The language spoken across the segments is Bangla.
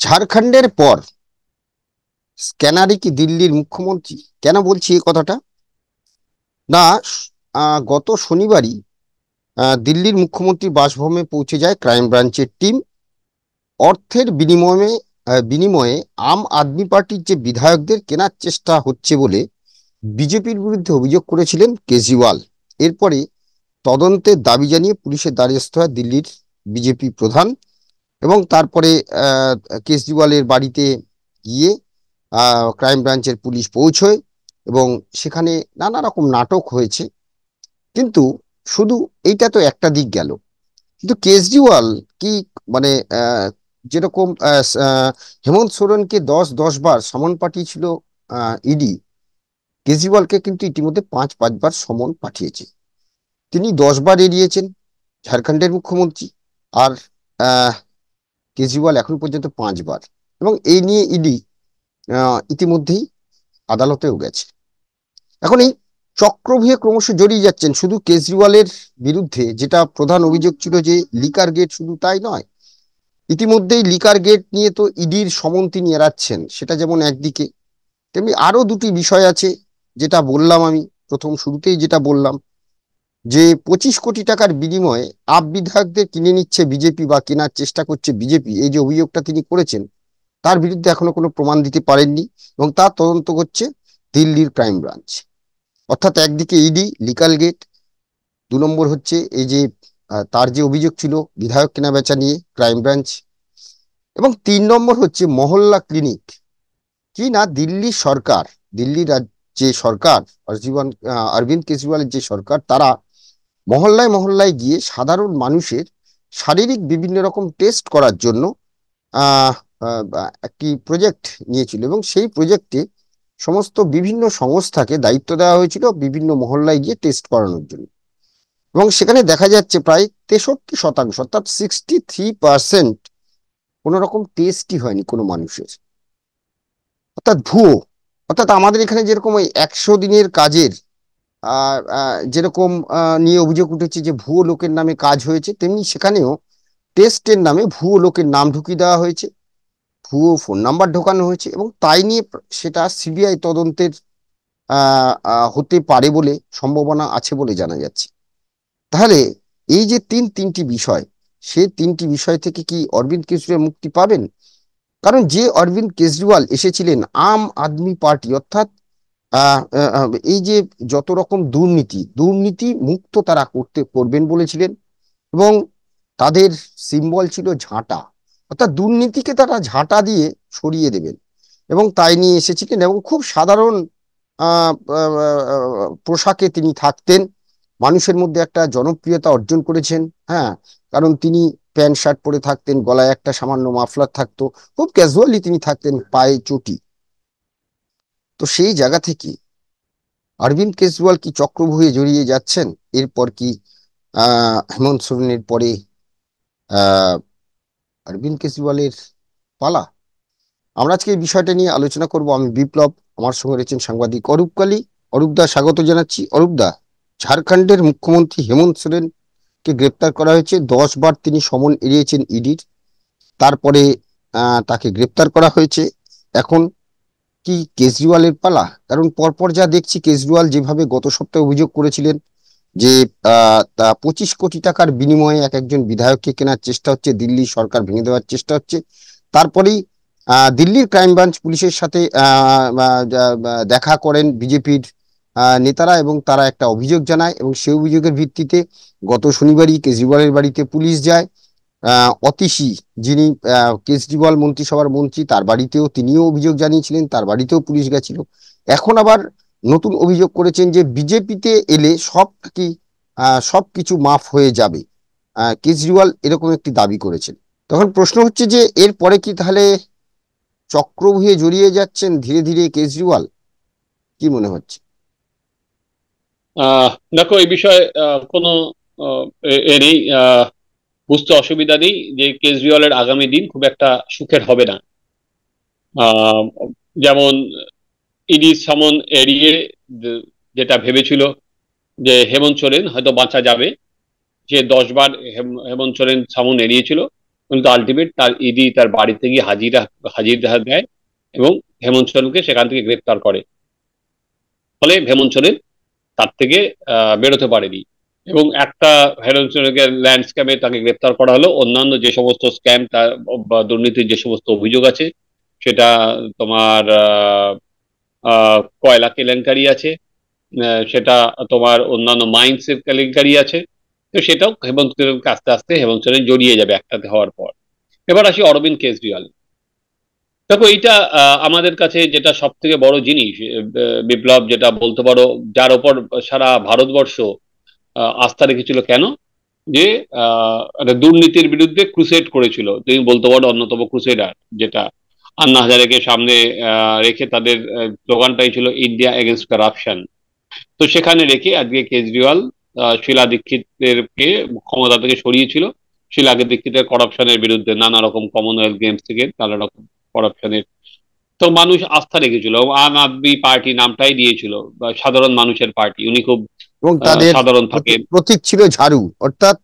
ঝাড়খণ্ডের পর স্ক্যানারই কি দিল্লির মুখ্যমন্ত্রী? কেন বলছি এই কথাটা? না, গত শনিবারই দিল্লির মুখ্যমন্ত্রীর বাসভবনে পৌঁছে যায় ক্রাইম ব্রাঞ্চের টিম। অর্থের বিনিময়ে আম আদমি পার্টির যে বিধায়কদের কেনার চেষ্টা হচ্ছে বলে বিজেপির বিরুদ্ধে অভিযোগ করেছিলেন কেজরিওয়াল। এরপরে তদন্তের দাবি জানিয়ে পুলিশের দ্বারস্থ হয় দিল্লির বিজেপি প্রধান, এবং তারপরে কেজরিওয়ালের বাড়িতে গিয়ে ক্রাইম ব্রাঞ্চের পুলিশ পৌঁছয় এবং সেখানে নানা রকম নাটক হয়েছে। কিন্তু শুধু এইটা তো একটা দিক গেল, কিন্তু কেজরিওয়াল কি মানে যেরকম হেমন্ত সোরেনকে 10 বার সমন পাঠিয়েছিল ইডি, কেজরিওয়ালকে কিন্তু ইতিমধ্যে পাঁচবার সমন পাঠিয়েছে। তিনি 10বার এড়িয়েছেন, ঝাড়খণ্ডের মুখ্যমন্ত্রী। আর আহ কেজরিওয়াল এখন পর্যন্ত 5বার। এবং এই নিয়ে ইডি ইতিমধ্যেই আদালতেও গেছে। এখন এই চক্রভিয়ে ক্রমশ জড়িয়ে যাচ্ছেন। শুধু কেজরিওয়ালের বিরুদ্ধে যেটা প্রধান অভিযোগ ছিল যে লিকার গেট, শুধু তাই নয়, ইতিমধ্যেই লিকার গেট নিয়ে তো ইডির সমন তিনি এড়াচ্ছেন। সেটা যেমন একদিকে, তেমনি আরো দুটি বিষয় আছে। যেটা বললাম আমি প্রথম শুরুতেই, যেটা বললাম যে 25 কোটি টাকার বিনিময়ে আপ বিধায়কদের কিনে নিচ্ছে বিজেপি বা কেনার চেষ্টা করছে বিজেপি, এই যে অভিযোগটা তিনি করেছেন, তার বিরুদ্ধে এখনো কোনো প্রমাণ দিতে পারেননি এবং তার তদন্ত করছে দিল্লির ক্রাইম ব্রাঞ্চ। অর্থাৎ একদিকে ইডি, লিকাল গেট, 2 নম্বর হচ্ছে এই যে তার যে অভিযোগ ছিল বিধায়ক কেনা বেচা নিয়ে, ক্রাইম ব্রাঞ্চ, এবং 3 নম্বর হচ্ছে মহল্লা ক্লিনিক। কি না, দিল্লি সরকার, দিল্লির যে সরকার, অরবিন্দ কেজরিওয়ালের যে সরকার, তারা মহল্লায় মহল্লায় গিয়ে সাধারণ মানুষের শারীরিক বিভিন্ন রকম টেস্ট করার জন্য আহ একটি প্রজেক্ট নিয়েছিল, এবং সেই প্রজেক্টে সমস্ত বিভিন্ন সংস্থাকে দায়িত্ব দেওয়া হয়েছিল বিভিন্ন মহল্লায় গিয়ে টেস্ট করানোর জন্য। এবং সেখানে দেখা যাচ্ছে প্রায় 63%, অর্থাৎ 63% কোনো রকম টেস্টই হয়নি কোনো মানুষের, অর্থাৎ ভুয়ো। অর্থাৎ আমাদের এখানে যেরকম ওই 100 দিনের কাজের যেরকম নিয়ে অভিযোগ উঠেছে যে ভুয়ো লোকের নামে কাজ হয়েছে, তেমনি সেখানেও টেস্টের নামে ভুয়ো লোকের নাম ঢুকিয়ে দেওয়া হয়েছে, ভুয়ো ফোন নাম্বার ঢোকানো হয়েছে, এবং তাই নিয়ে সেটা সিবিআই তদন্তের হতে পারে বলে সম্ভাবনা আছে বলে জানা যাচ্ছে। তাহলে এই যে তিনটি বিষয়, সে 3টি বিষয় থেকে কি অরবিন্দ কেজরিওয়াল মুক্তি পাবেন? কারণ যে অরবিন্দ কেজরিওয়াল এসেছিলেন আম আদমি পার্টি, অর্থাৎ এই যে যত রকম দুর্নীতি মুক্ত তারা করবেন বলেছিলেন, এবং তাদের সিম্বল ছিল ঝাঁটা, অর্থাৎ দুর্নীতিকে তারা ঝাঁটা দিয়ে সরিয়ে দেবেন, এবং তাই নিয়ে এসেছিলেন। এবং খুব সাধারণ পোশাকে তিনি থাকতেন, মানুষের মধ্যে একটা জনপ্রিয়তা অর্জন করেছেন। হ্যাঁ, কারণ তিনি প্যান্ট শার্ট পরে থাকতেন, গলায় একটা সামান্য মাফলার থাকতো, খুব ক্যাজুয়ালি তিনি থাকতেন, পায়ে চটি। তো সেই জায়গা থেকে অরবিন্দ কেজরিওয়াল কি চক্রভুহে জড়িয়ে যাচ্ছেন? এরপর কি হেমন্ত সোরেনের পরে আহ অরবিন্দ কেজরিওয়ালের পালা? আমরা আজকে এই বিষয়টা নিয়ে আলোচনা করব। আমি বিপ্লব, আমার সঙ্গে রয়েছেন সাংবাদিক অরূপ কালী। অরূপদা, স্বাগত জানাচ্ছি। অরূপদা, ঝাড়খণ্ডের মুখ্যমন্ত্রী হেমন্ত সোরেনকে গ্রেপ্তার করা হয়েছে, 10বার তিনি সমন এড়িয়েছেন ইডির, তারপরে তাকে গ্রেপ্তার করা হয়েছে। এখন কি কেজরিওয়ালের পালা? কারণ পরপর যা দেখছি, কেজরিওয়াল যেভাবে গত সপ্তাহে অভিযোগ করেছিলেন যে 25 কোটি টাকার বিনিময়ে এক একজন বিধায়ককে কেনার চেষ্টা হচ্ছে, দিল্লি সরকার ভেঙে দেওয়ার চেষ্টা হচ্ছে, তারপরেই দিল্লির ক্রাইম ব্রাঞ্চ পুলিশের সাথে দেখা করেন বিজেপির নেতারা, এবং তারা একটা অভিযোগ জানায়, এবং সেই অভিযোগের ভিত্তিতে গত শনিবারই কেজরিওয়ালের বাড়িতে পুলিশ যায়। অতীশী, যিনি কেজরিওয়াল মন্ত্রিসভার মন্ত্রী, তার বাড়িতেও তিনিও অভিযোগ জানিয়েছিলেন, তার বাড়িতেও পুলিশ গেছিল। এখন আবার নতুন অভিযোগ করেছেন যে বিজেপিতে এলে সবকিছু মাফ হয়ে যাবে। কেজরিওয়াল এরকম একটি দাবি করেছেন। তখন প্রশ্ন হচ্ছে যে এরপরে কি তাহলে চক্রভুহে জড়িয়ে যাচ্ছেন ধীরে ধীরে কেজরিওয়াল? কি মনে হচ্ছে? দেখো, এই বিষয়ে কোনো নেই, বুঝতে অসুবিধা নেই যে কেজরিওয়ালের আগামী দিন খুব একটা সুখের হবে না। আহ, যেমন ইডি সামন এড়িয়ে যেটা ভেবেছিল যে হেমন্ত সোরেন হয়তো বাঁচা যাবে, যে 10বার হেমন্ত সোরেন সামন এড়িয়েছিল, কিন্তু আলটিমেট তার ইডি তার বাড়িতে গিয়ে হাজিরা দেয় এবং হেমন্ত সোরেনকে সেখান থেকে গ্রেপ্তার করে। ফলে হেমন্ত সোরেন তার থেকে বেরোতে পারেনি। এবং একটা হেমন্ত সোরেনকে ল্যান্ড স্ক্যামে তাকে গ্রেপ্তার করা হলো, অন্যান্য যে সমস্ত স্ক্যাম তার বা দুর্নীতির যে সমস্ত অভিযোগ আছে, সেটা তোমার কয়লা কেলেঙ্কারি আছে, সেটা তোমার অন্যান্য মাইন্স এর কেলেঙ্কারি আছে। তো সেটাও হেমন্ত সোরেনকে আস্তে আস্তে হেমন্ত সোরেন জড়িয়ে যাবে একটাতে হওয়ার পর। এবার আসি অরবিন্দ কেজরিওয়াল। দেখো এইটা আমাদের কাছে যেটা সব থেকে বড় জিনিস, বিপ্লব, যেটা বলতে পারো, যার ওপর সারা ভারতবর্ষ আস্থা রেখেছিল। কেন? যে একটা দুর্নীতির বিরুদ্ধে ক্রুসেড করেছিল, তুমি বলতে পারো অন্যতম ক্রুসেডার, যেটা আন্না হাজারেকে সামনে রেখে তাদের স্লোগানটাই ছিল ইন্ডিয়া এগেনস্ট কারাপশন। তো সেখানে রেখে আজকে কেজরিওয়াল শীলা দীক্ষিতেরকে ক্ষমতা থেকে সরিয়েছিল। শীলা দীক্ষিতের করাপশনের বিরুদ্ধে, নানা রকম কমনওয়েলথ গেমস থেকে নানা রকম করাপশনের, তো মানুষ আস্থা রেখেছিল। আম আদমি পার্টি নামটাই দিয়েছিল, বা সাধারণ মানুষের পার্টি। উনি খুব এবং তাদের সাধারণ থাকেন। প্রতীক ছিল ঝাড়ু, অর্থাৎ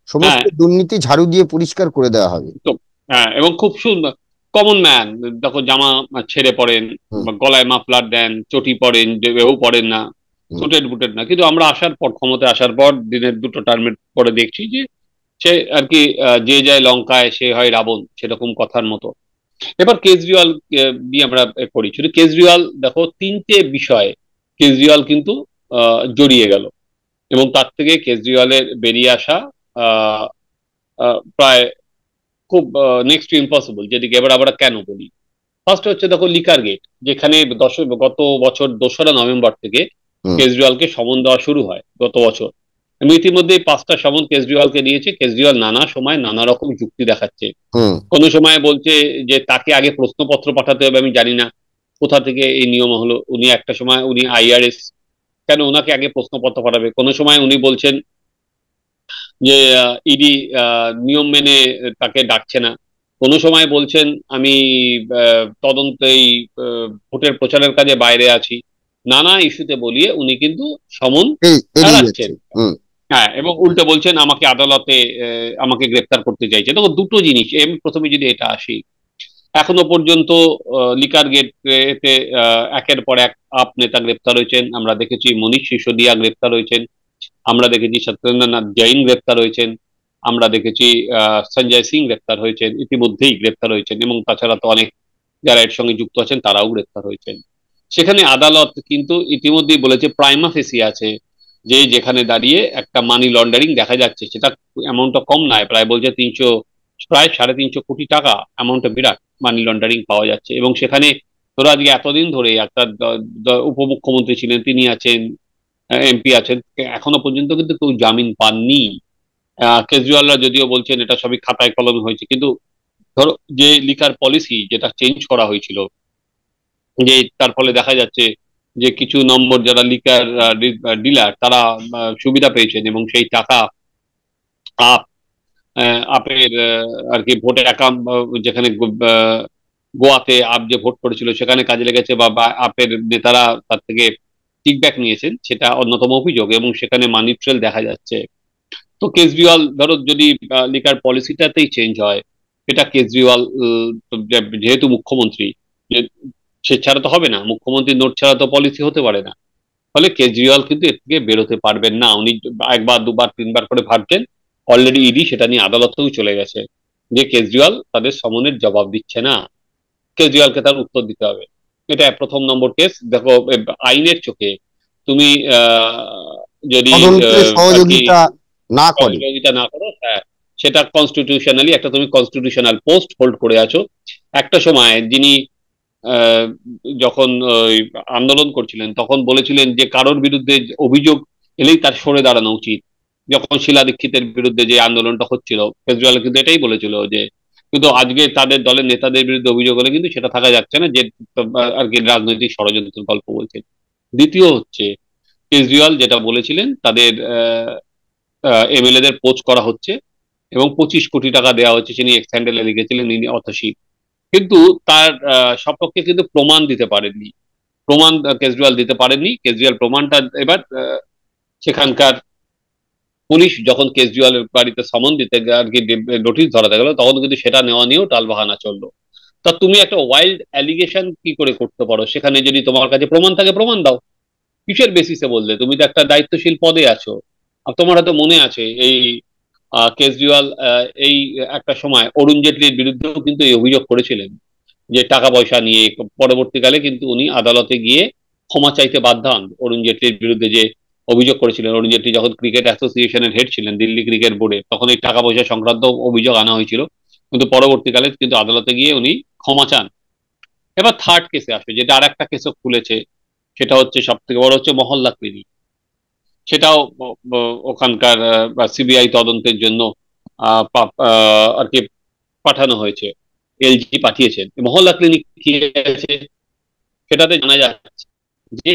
সমস্ত হ্যাঁ, দুর্নীতি ঝাড়ু দিয়ে পরিষ্কার করে দেওয়া হবে। তো হ্যাঁ, এবং খুব সুন্দর কমন ম্যান। দেখো, জামা ছেড়ে পড়েন, হুম, বা গলায় মাফলার দেন, চটি পরেন, এও পড়েন না, হুম, সুটেড বুটেড না। কিন্তু আমরা আসার পর, ক্ষমতায় আসার পর, দিনের দুটো টার্মের পরে দেখছি যে সে আর কি যে যায় লঙ্কায় সে হয় রাবণ, সেরকম কথার মতো। এবার কেজরিওয়াল দিয়ে আমরা করি শুধু। কেজরিওয়াল দেখো, তিনটে বিষয় কেজরিওয়াল কিন্তু জড়িয়ে গেল, এবং তার থেকে কেজরিওয়ালের বেরিয়ে আসা আহ, প্রায় খুব নেক্সট টু ইম্পসিবল। যেদিকে এবার আমরা কেন বলি, ফার্স্ট হচ্ছে দেখো লিকার গেট, যেখানে গত বছর 2রা নভেম্বর থেকে হুম, কেজরিওয়ালকে সমন দেওয়া শুরু হয় গত বছর। এবং ইতিমধ্যে 5টা সমন কেজরিওয়ালকে দিয়েছে। কেজরিওয়াল নানা সময় নানা রকম যুক্তি দেখাচ্ছে। হুম, কোনো সময় বলছে যে তাকে আগে প্রশ্নপত্র পাঠাতে হবে, আমি জানি না কোথা থেকে এই নিয়ম হলো। উনি একটা সময়, উনি আইআরএস, কেন ওনাকে আগে প্রশ্নপত্র পাঠাবে? কোনো সময় উনি বলছেন যে ইডি নিয়ম মেনে তাকে ডাকছে না। কোনো সময় বলছেন আমি তদন্তেই ভোটের প্রচারের কাজে বাইরে আছি। নানা ইস্যুতে বলিয়ে উনি কিন্তু সমন এড়িয়ে এড়াচ্ছেন। যাচ্ছে। হুম, হ্যাঁ, এবং উল্টে বলছেন আমাকে আদালতে আমাকে গ্রেপ্তার করতে চাইছে। দেখো, দুটো জিনিস। আমি প্রথমে যদি এটা আসি, এখনো পর্যন্ত লিকার গেট এতে একের পর এক আপ নেতা গ্রেপ্তার হয়েছেন। আমরা দেখেছি মনীষ সিসোদিয়া গ্রেপ্তার হয়েছেন, আমরা দেখেছি সত্যেন্দ্রনাথ জৈন গ্রেপ্তার হয়েছেন, আমরা দেখেছি সঞ্জয় সিং গ্রেপ্তার হয়েছেন, ইতিমধ্যেই গ্রেপ্তার হয়েছেন। এবং তাছাড়া তো অনেক যারা এর সঙ্গে যুক্ত আছেন তারাও গ্রেপ্তার হয়েছেন। সেখানে আদালত কিন্তু ইতিমধ্যেই বলেছে, প্রাইমা ফেসি আছে, যে যেখানে দাঁড়িয়ে একটা মানি লন্ডারিং দেখা যাচ্ছে। সেটা অ্যামাউন্টটা কম নয়, প্রায় বলছে প্রায় 350 কোটি টাকা। অ্যামাউন্টটা বিরাট, মানি লন্ডারিং পাওয়া যাচ্ছে। এবং সেখানে ধরো আজকে এতদিন ধরে একটা উপমুখ্যমন্ত্রী ছিলেন, তিনি আছেন, এমপি আছেন, এখনো পর্যন্ত কিন্তু কেউ জামিন পাননি। কেজরিওয়ালরা যদিও বলছেন এটা সবই খাতায় কলমে হয়েছে, কিন্তু ধরো যে লিকার পলিসি যেটা চেঞ্জ করা হয়েছিল, যে তার ফলে দেখা যাচ্ছে যে কিছু নম্বর যারা লিকার ডিলার, তারা সুবিধা পেয়েছেন, এবং সেই টাকা আপ আপের আর কি ভোটে অ্যাকাউন্ট, যেখানে গোয়াতে আপ যে ভোট করেছিল সেখানে কাজে লেগেছে, বা আপের নেতারা তার থেকে কিকব্যাক নিয়েছেন, সেটা অন্যতম অভিযোগ। এবং সেখানে মানি ট্রেল দেখা যাচ্ছে। তো কেজরিওয়াল ধরো যদি লিকার পলিসিটাতেই চেঞ্জ হয়, এটা কেজরিওয়াল যেহেতু মুখ্যমন্ত্রী, যে- সে ছাড়া তো হবে না, মুখ্যমন্ত্রী নোট ছাড়া তো পলিসি হতে পারে না। ফলে কেজরিওয়াল কিন্তু এর থেকে বেরোতে পারবেন না। উনি একবার দুবার তিনবার করে ভাবছেন। অলরেডি ইডি সেটা নিয়ে আদালতেও চলে গেছে, যে কেজরিওয়াল তাদের সমনের জবাব দিচ্ছে না, কেজরিওয়ালকে তার উত্তর দিতে হবে। এটা প্রথম নম্বর কেস। দেখো, আইনের চোখে তুমি যদি তদন্তে আর কি সহযোগিতা না করে। সহযোগিতা না করো, হ্যাঁ, সেটা কনস্টিটিউশনালি একটা তুমি কনস্টিটিউশনাল পোস্ট হোল্ড করে আছো। একটা সময় যিনি আহ, যখন ওই আন্দোলন করছিলেন, তখন বলেছিলেন যে কারোর বিরুদ্ধে অভিযোগ এলেই তার সরে দাঁড়ানো উচিত। যখন শীলা দীক্ষিতের বিরুদ্ধে যে আন্দোলনটা হচ্ছিল, কেজরিওয়াল কিন্তু এটাই বলেছিল যে, কিন্তু আজকে তাদের দলের নেতাদের বিরুদ্ধে অভিযোগ হলে কিন্তু সেটা থাকা যাচ্ছে না, যে আর কি রাজনৈতিক ষড়যন্ত্রের গল্প বলছে। দ্বিতীয় হচ্ছে, কেজরিওয়াল যেটা বলেছিলেন, তাদের এমএলএ দের পোচ করা হচ্ছে, এবং 25 কোটি টাকা দেওয়া হচ্ছে, তিনি এক্স হ্যান্ডেলে লিখেছিলেন ইনি অতসী। কিন্তু তার সপক্ষে কিন্তু প্রমাণ দিতে পারেননি। প্রমাণ কেজরিওয়াল দিতে পারেননি। কেজরিওয়াল প্রমাণটা এবার সেখানকার পুলিশ যখন কেজরিওয়ালের বাড়িতে সমন দিতে আর কি নোটিশ ধরাতে গেল, তখন কিন্তু সেটা নেওয়া নিয়েও টালবাহানা চললো। তা তুমি একটা ওয়াইল্ড অ্যালিগেশন কি করে করতে পারো? সেখানে যদি তোমার কাছে প্রমাণ থাকে প্রমাণ দাও। কিসের বেসিসে বললে? তুমি তো একটা দায়িত্বশীল পদে আছো। আর তোমার হয়তো মনে আছে এই কেজরিওয়াল এই একটা সময় অরুণ জেটলির বিরুদ্ধেও কিন্তু এই অভিযোগ করেছিলেন যে টাকা পয়সা নিয়ে। পরবর্তীকালে কিন্তু উনি আদালতে গিয়ে ক্ষমা চাইতে বাধ্য হন অরুণ জেটলির বিরুদ্ধে যে অভিযোগ করেছিলেন। অরুণ জেটলি যখন ক্রিকেট অ্যাসোসিয়েশনের হেড ছিলেন দিল্লি ক্রিকেট বোর্ডে, তখন এই টাকা পয়সা সংক্রান্ত অভিযোগ আনা হয়েছিল, কিন্তু পরবর্তীকালে কিন্তু আদালতে গিয়ে উনি ক্ষমা চান। এবার থার্ড কেসে আসে, যেটা আর একটা কেসও খুলেছে, সেটা হচ্ছে সব থেকে বড় হচ্ছে মহল্লা ক্লিনিক। সেটাও ওখানকার সিবিআই তদন্তের জন্য আর কি পাঠানো হয়েছে। এলজি পাঠিয়েছেন। মহল্লা ক্লিনিক কি আছে সেটাতে জানা যাচ্ছে যে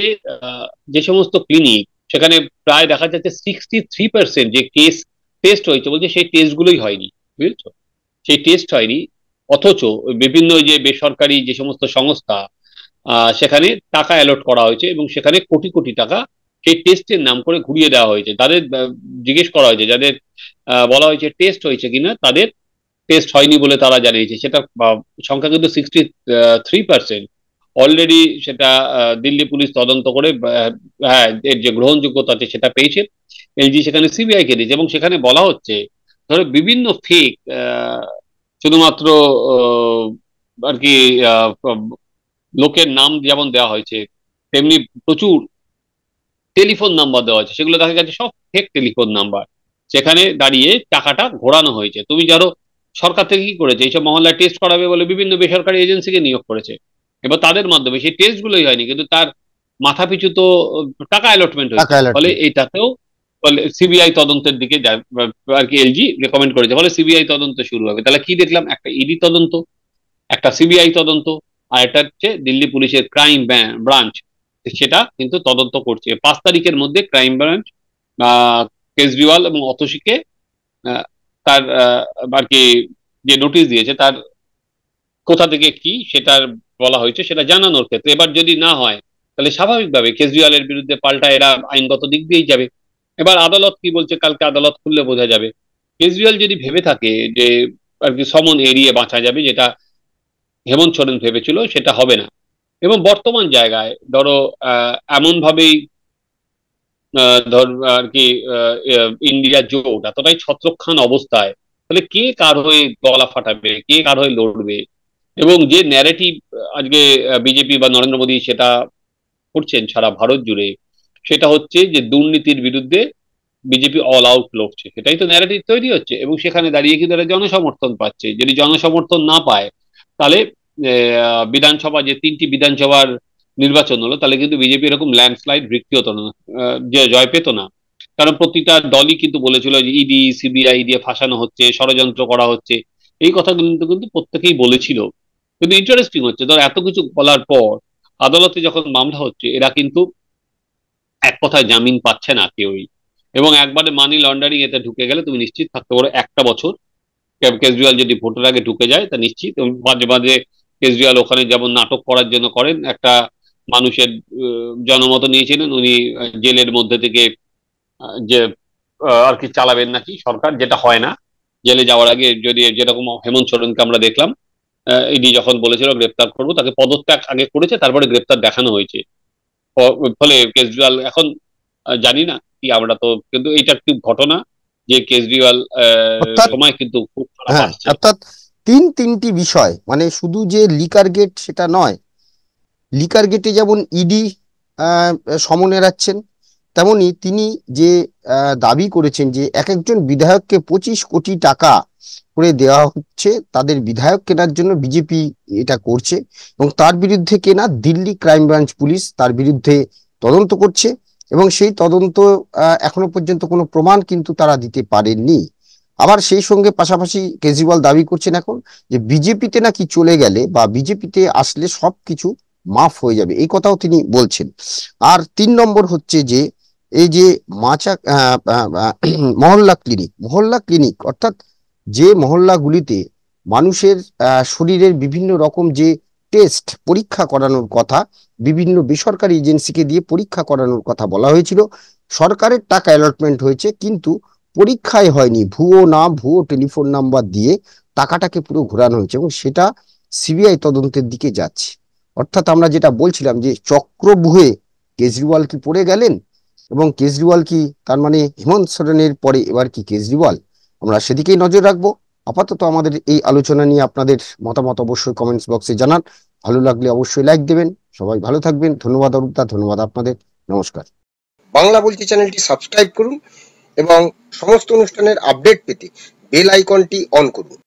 যে সমস্ত ক্লিনিক, সেখানে প্রায় দেখা যাচ্ছে 63% যে কেস টেস্ট হয়েছে, বলছে সেই টেস্ট গুলোই হয়নি। বুঝেছো? সেই টেস্ট হয়নি, অথচ বিভিন্ন যে বেসরকারি যে সমস্ত সংস্থা, সেখানে টাকা অ্যালট করা হয়েছে এবং সেখানে কোটি কোটি টাকা সেই টেস্টের নাম করে ঘুরিয়ে দেওয়া হয়েছে। তাদের জিজ্ঞেস করা হয়েছে, যাদের বলা হয়েছে টেস্ট হয়েছে কিনা, তাদের টেস্ট হয়নি বলে তারা জানিয়েছে। সেটা সংখ্যা কিন্তু 63%। অলরেডি সেটা দিল্লি পুলিশ তদন্ত করে হ্যাঁ, এর যে গ্রহণযোগ্যতা আছে সেটা পেয়েছে। এলজি সেখানে সিবিআই কে দিয়েছে এবং সেখানে বলা হচ্ছে ধরো বিভিন্ন ফেক, শুধুমাত্র আহ, আর কি আহ, লোকের নাম যেমন দেওয়া হয়েছে, তেমনি প্রচুর টেলিফোন নাম্বার দেওয়া আছে, সেগুলো দেখা গেছে সব ফেক টেলিফোন নাম্বার। সেখানে দাঁড়িয়ে টাকাটা ঘোরানো হয়েছে। তুমি ধরো সরকার থেকে কি করেছে, এইসব মহল্লায় টেস্ট করাবে বলে বিভিন্ন বেসরকারি এজেন্সিকে নিয়োগ করেছে। এবার তাদের মাধ্যমে সেই টেস্ট গুলোই হয়নি, কিন্তু তার মাথা পিছু তো টাকা অ্যালটমেন্ট টাকা হয়েছে। ফলে অ্যালটমেন্ট। এইটাতেও বলে সিবিআই তদন্তের দিকে আর কি এলজি রেকমেন্ড করেছে, ফলে সিবিআই তদন্ত শুরু হবে। তাহলে কি দেখলাম? একটা ইডি তদন্ত, একটা সিবিআই তদন্ত, আর এটা হচ্ছে দিল্লি পুলিশের ক্রাইম ব্রাঞ্চ, সেটা কিন্তু তদন্ত করছে। 5 তারিখের মধ্যে ক্রাইম ব্রাঞ্চ কেজরিওয়াল এবং অতসীকে আহ, তার আর কি যে নোটিশ দিয়েছে, তার কোথা থেকে কি সেটার বলা হয়েছে সেটা জানানোর ক্ষেত্রে। এবার যদি না হয়, তাহলে স্বাভাবিকভাবে কেজরিওয়ালের বিরুদ্ধে পাল্টা এরা আইনগত দিক দিয়েই যাবে। এবার আদালত কি বলছে কালকে আদালত খুললে বোঝা যাবে। কেজরিওয়াল যদি ভেবে থাকে যে আর কি সমন এড়িয়ে বাঁচা যাবে, যেটা হেমন্ত সোরেন ভেবেছিল, সেটা হবে না। এবং বর্তমান জায়গায় ধরো এমন ভাবেই ধর আর কি ইন্ডিয়া জোট এতটাই ছত্রখান অবস্থায়, তাহলে কে কার হয়ে গলা ফাটাবে, কে কার হয়ে লড়বে? এবং যে ন্যারেটিভ আজকে বিজেপি বা নরেন্দ্র মোদী সেটা করছেন সারা ভারত জুড়ে, সেটা হচ্ছে যে দুর্নীতির বিরুদ্ধে বিজেপি অল আউট লড়ছে। সেটাই তো ন্যারেটিভ তৈরি হচ্ছে এবং সেখানে দাঁড়িয়ে কিন্তু তারা জনসমর্থন পাচ্ছে। যদি জনসমর্থন না পায়, তাহলে বিধানসভা যে 3টি বিধানসভার নির্বাচন হলো, তাহলে কিন্তু বিজেপি এরকম ল্যান্ডস্লাইড বৃদ্ধি হতো না, যে জয় পেত না। কারণ প্রতিটা দলই কিন্তু বলেছিল যে ইডি সিবিআই দিয়ে ফাঁসানো হচ্ছে, ষড়যন্ত্র করা হচ্ছে। এই কথাগুলো কিন্তু কিন্তু প্রত্যেকেই বলেছিল। কিন্তু ইন্টারেস্টিং হচ্ছে, ধর এত কিছু বলার পর আদালতে যখন মামলা হচ্ছে, এরা কিন্তু এক কথায় জামিন পাচ্ছে না কেউই। এবং একবারে মানি লন্ডারিং এতে ঢুকে গেলে তুমি নিশ্চিত থাকতে পারো একটা বছর। কেজরিওয়াল যদি ভোটের আগে ঢুকে যায় তা নিশ্চিত। এবং মাঝে মাঝে কেজরিওয়াল ওখানে যেমন নাটক করার জন্য করেন, একটা মানুষের জনমত নিয়েছিলেন উনি জেলের মধ্যে থেকে যে আর কি চালাবেন নাকি সরকার, যেটা হয় না। জেলে যাওয়ার আগে যদি যেরকম হেমন্ত সোরেনকে আমরা দেখলাম, ইডি যখন বলেছিল গ্রেপ্তার করবো, তাকে পদত্যাগ আগে করেছে, তারপরে গ্রেপ্তার দেখানো হয়েছে। ফলে কেজরিওয়াল এখন জানি না কি, আমরা তো কিন্তু এইটা একটু ঘটনা যে কেজরিওয়াল অর্থাৎ সময় কিন্তু খুব খারাপ হ্যাঁ, আসছে। অর্থাৎ তিনটি বিষয়, মানে শুধু যে লিকার গেট সেটা নয়। লিকার গেটে যেমন ইডি সমন এড়াচ্ছেন, তেমনি তিনি যে দাবি করেছেন যে এক একজন বিধায়ককে 25 কোটি টাকা করে দেওয়া হচ্ছে তাদের বিধায়ক কেনার জন্য, বিজেপি এটা করছে এবং তার বিরুদ্ধে কেনা দিল্লি ক্রাইম ব্রাঞ্চ পুলিশ তার বিরুদ্ধে তদন্ত করছে। এবং সেই তদন্ত এখনো পর্যন্ত কোনো প্রমাণ কিন্তু তারা দিতে পারেননি। আবার সেই সঙ্গে পাশাপাশি কেজরিওয়াল দাবি করছেন এখন যে বিজেপিতে নাকি চলে গেলে বা বিজেপিতে আসলে সবকিছু মাফ হয়ে যাবে, এই কথাও তিনি বলছেন। আর 3 নম্বর হচ্ছে যে এই যে মাচা মহল্লা ক্লিনিক অর্থাৎ যে মহল্লাগুলিতে মানুষের শরীরের বিভিন্ন রকম যে টেস্ট পরীক্ষা করানোর কথা, বিভিন্ন বেসরকারি এজেন্সিকে দিয়ে পরীক্ষা করানোর কথা বলা হয়েছিল। সরকারের টাকা অ্যালটমেন্ট হয়েছে, কিন্তু পরীক্ষায় হয়নি, ভুয়ো নাম ভুয়ো টেলিফোন নাম্বার দিয়ে টাকাটাকে পুরো ঘোরানো হয়েছে এবং সেটা সিবিআই তদন্তের দিকে যাচ্ছে। অর্থাৎ আমরা যেটা বলছিলাম যে চক্রব্যূহে কেজরিওয়াল কি পড়ে গেলেন এবং কেজরিওয়াল কি তার মানে হেমন্ত সোরেনের পরে এবার কি কেজরিওয়াল, আমরা সেদিকেই নজর রাখবো। আপাতত আমাদের এই আলোচনা নিয়ে আপনাদের মতামত অবশ্যই কমেন্টস বক্সে জানান। ভালো লাগলে অবশ্যই লাইক দেবেন। সবাই ভালো থাকবেন। ধন্যবাদ অরূপদা, ধন্যবাদ আপনাদের। নমস্কার। বাংলা বলছি চ্যানেলটি সাবস্ক্রাইব করুন এবং সমস্ত অনুষ্ঠানের আপডেট পেতে বেল আইকনটি অন করুন।